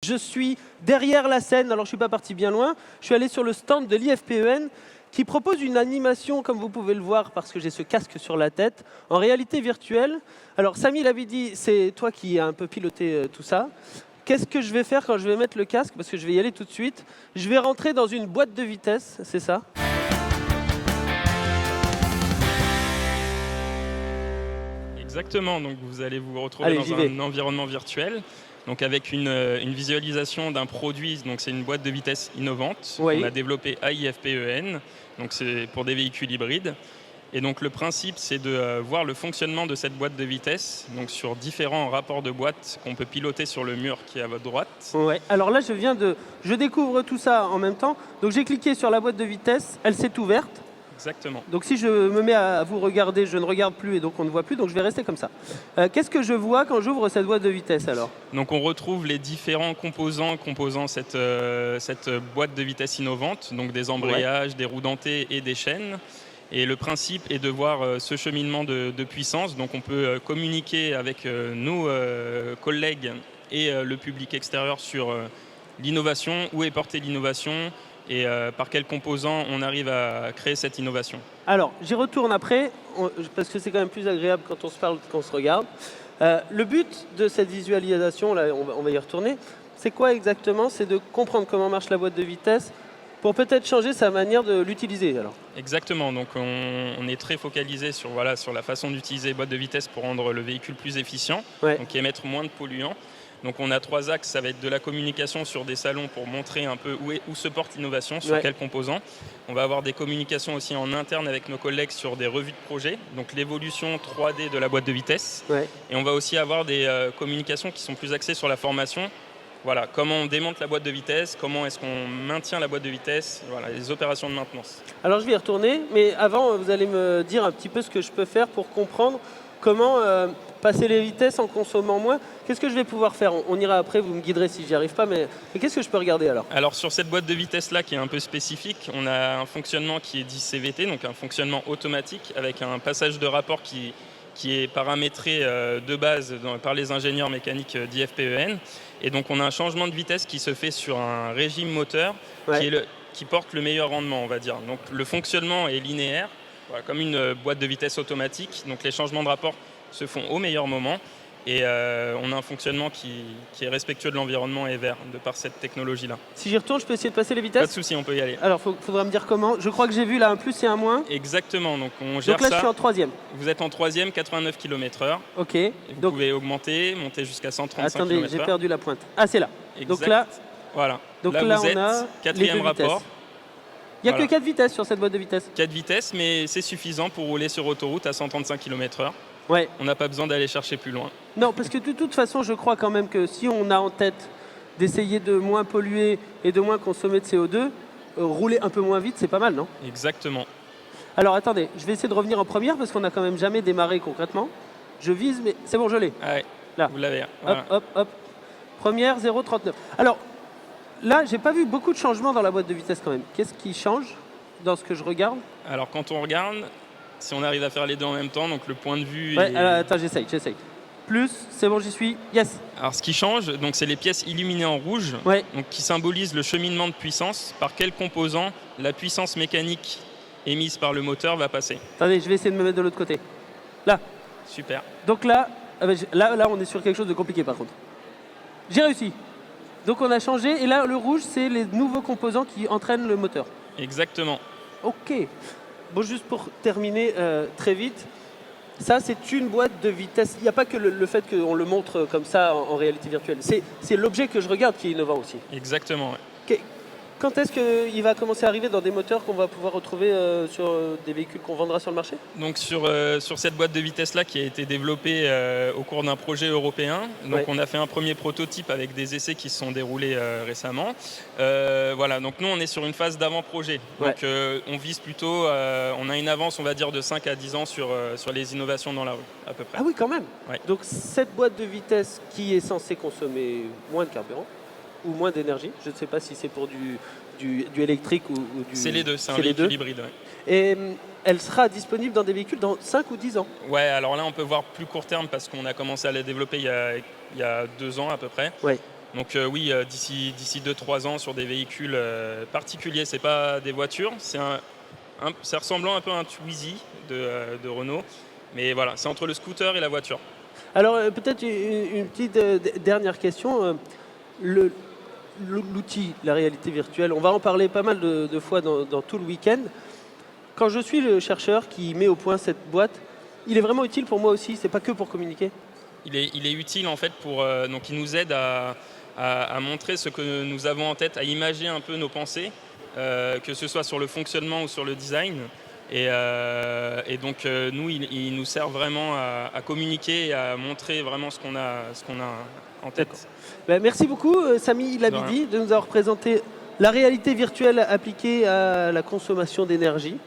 Je suis derrière la scène, alors je ne suis pas parti bien loin. Je suis allé sur le stand de l'IFPEN qui propose une animation, comme vous pouvez le voir, parce que j'ai ce casque sur la tête, en réalité virtuelle. Alors Samy l'avait dit, c'est toi qui as un peu piloté tout ça. Qu'est-ce que je vais faire quand je vais mettre le casque? Parce que je vais y aller tout de suite. Je vais rentrer dans une boîte de vitesse, c'est ça? Exactement, donc vous allez vous retrouver dans un environnement virtuel, donc avec une visualisation d'un produit. Donc c'est une boîte de vitesse innovante qu'on a développée à IFPEN, donc c'est pour des véhicules hybrides. Et donc le principe, c'est de voir le fonctionnement de cette boîte de vitesse, donc sur différents rapports de boîte qu'on peut piloter sur le mur qui est à votre droite. Ouais. Alors là, je découvre tout ça en même temps. Donc j'ai cliqué sur la boîte de vitesse, elle s'est ouverte. Exactement. Donc si je me mets à vous regarder, je ne regarde plus et donc on ne voit plus, donc je vais rester comme ça. Qu'est-ce que je vois quand j'ouvre cette boîte de vitesse alors? Donc on retrouve les différents composants composant cette boîte de vitesse innovante, donc des embrayages, des roues dentées et des chaînes. Et le principe est de voir ce cheminement de puissance. Donc on peut communiquer avec nos collègues et le public extérieur sur l'innovation, où est portée l'innovation, et par quels composants on arrive à créer cette innovation. Alors, j'y retourne après, parce que c'est quand même plus agréable quand on se parle qu'on se regarde. Le but de cette visualisation, là, on va y retourner, c'est quoi exactement? C'est de comprendre comment marche la boîte de vitesse pour peut-être changer sa manière de l'utiliser. Alors. Exactement, donc on est très focalisé sur la façon d'utiliser les boîtes de vitesse pour rendre le véhicule plus efficient, donc émettre moins de polluants. Donc on a 3 axes, ça va être de la communication sur des salons pour montrer un peu où se porte l'innovation, sur quels composants. On va avoir des communications aussi en interne avec nos collègues sur des revues de projet, donc l'évolution 3D de la boîte de vitesse. Et on va aussi avoir des communications qui sont plus axées sur la formation. Voilà, comment on démonte la boîte de vitesse, comment est-ce qu'on maintient la boîte de vitesse, voilà, les opérations de maintenance. Alors je vais y retourner, mais avant vous allez me dire un petit peu ce que je peux faire pour comprendre comment passer les vitesses en consommant moins. Qu'est-ce que je vais pouvoir faire? On ira après, vous me guiderez si j'y arrive pas, mais qu'est-ce que je peux regarder alors? Alors sur cette boîte de vitesse là qui est un peu spécifique, on a un fonctionnement qui est dit CVT, donc un fonctionnement automatique avec un passage de rapport qui est paramétré de base par les ingénieurs mécaniques d'IFPEN. Et donc on a un changement de vitesse qui se fait sur un régime moteur qui porte le meilleur rendement, on va dire. Donc le fonctionnement est linéaire, comme une boîte de vitesse automatique. Donc les changements de rapport se font au meilleur moment. Et on a un fonctionnement qui est respectueux de l'environnement et vert, de par cette technologie-là. Si j'y retourne, je peux essayer de passer les vitesses? Pas de souci, on peut y aller. Alors, il faudra me dire comment. Je crois que j'ai vu là un plus et un moins. Exactement, donc on gère ça. Donc là, je suis en 3e. Vous êtes en 3e, 89 km/h. Ok. Vous pouvez monter jusqu'à 135 km/h. Attendez, j'ai perdu la pointe. Ah, c'est là. Exact. Donc là, voilà. Donc là là vous êtes on a 4e rapport. Il n'y a que 4 vitesses sur cette boîte de vitesse. 4 vitesses, mais c'est suffisant pour rouler sur autoroute à 135 km/h. Ouais. On n'a pas besoin d'aller chercher plus loin. Non, parce que de toute façon, je crois quand même que si on a en tête d'essayer de moins polluer et de moins consommer de CO2, rouler un peu moins vite, c'est pas mal, non? Exactement. Alors attendez, je vais essayer de revenir en première parce qu'on n'a quand même jamais démarré concrètement. Je vise, mais c'est bon, je l'ai. Ah ouais, là. Vous l'avez. Voilà. Hop. Première, 0,39. Alors, là, j'ai pas vu beaucoup de changements dans la boîte de vitesse quand même. Qu'est-ce qui change dans ce que je regarde? Alors quand on regarde, si on arrive à faire les deux en même temps, donc le point de vue attends, j'essaye. Plus, c'est bon, j'y suis. Yes. Alors ce qui change, donc c'est les pièces illuminées en rouge, donc qui symbolisent le cheminement de puissance, par quel composant la puissance mécanique émise par le moteur va passer. Attendez, je vais essayer de me mettre de l'autre côté. Là. Super. Donc là, on est sur quelque chose de compliqué par contre. J'ai réussi. Donc on a changé, et là, le rouge, c'est les nouveaux composants qui entraînent le moteur. Exactement. Ok. Bon, juste pour terminer très vite, ça c'est une boîte de vitesse. Il n'y a pas que le fait qu'on le montre comme ça en réalité virtuelle. C'est l'objet que je regarde qui est innovant aussi. Exactement, Quand est-ce qu'il va commencer à arriver dans des moteurs qu'on va pouvoir retrouver sur des véhicules qu'on vendra sur le marché? Donc sur cette boîte de vitesse-là qui a été développée au cours d'un projet européen, donc on a fait un premier prototype avec des essais qui se sont déroulés récemment. Voilà, donc nous on est sur une phase d'avant-projet. Donc on vise plutôt, on a une avance on va dire de 5 à 10 ans sur les innovations dans la rue à peu près. Ah oui quand même. Donc cette boîte de vitesse qui est censée consommer moins de carburant, ou moins d'énergie. Je ne sais pas si c'est pour du électrique ou du... C'est les deux, c'est un véhicule hybride. Et elle sera disponible dans des véhicules dans 5 ou 10 ans? Ouais, alors là on peut voir plus court terme parce qu'on a commencé à la développer il y a 2 ans à peu près. Donc oui, d'ici 2-3 ans sur des véhicules particuliers, c'est pas des voitures, c'est ressemblant un peu à un Twizy de Renault, mais voilà, c'est entre le scooter et la voiture. Alors peut-être une petite dernière question. L'outil, la réalité virtuelle, on va en parler pas mal de fois dans tout le week-end. Quand je suis le chercheur qui met au point cette boîte, il est vraiment utile pour moi aussi, c'est pas que pour communiquer. Il est utile en fait donc il nous aide à montrer ce que nous avons en tête, à imager un peu nos pensées, que ce soit sur le fonctionnement ou sur le design. Et donc nous, il nous sert vraiment à communiquer et à montrer vraiment ce qu'on a en tête. Ben, merci beaucoup Samy Labidi de nous avoir présenté la réalité virtuelle appliquée à la consommation d'énergie.